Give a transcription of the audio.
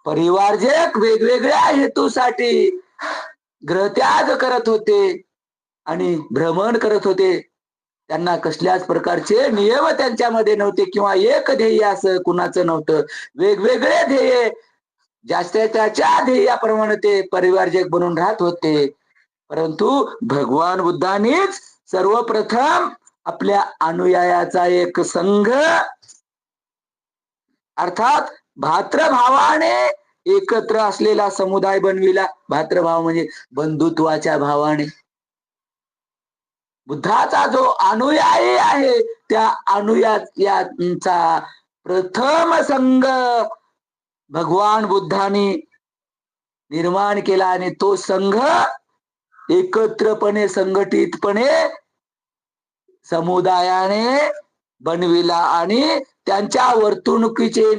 परिवारजक वेगवेगळ्या हेतूसाठी ग्रहत्याग करत होते आणि भ्रमण करत होते. त्यांना कसल्याच प्रकारचे नियम त्यांच्यामध्ये नव्हते किंवा एक ध्येय असं कुणाचं नव्हतं. वेगवेगळे ध्येय ज्याच्या त्याच्या ध्येयाप्रमाणे ते परिवारजक बनून राहत होते. परंतु भगवान बुद्धांनीच सर्वप्रथम आपल्या अनुयायाचा एक संघ अर्थात भात्रभावाने एकत्र असलेला समुदाय बनविला. भात्रभाव म्हणजे बंधुत्वाच्या भावाने. बुद्धाचा जो अनुयायी आहे त्या अनुयायांचा प्रथम संघ भगवान बुद्धांनी निर्माण केला आणि तो संघ एकत्रपणे संघटितपणे समुदायाने बनविला आणि त्यांच्या वर्तणुकीचे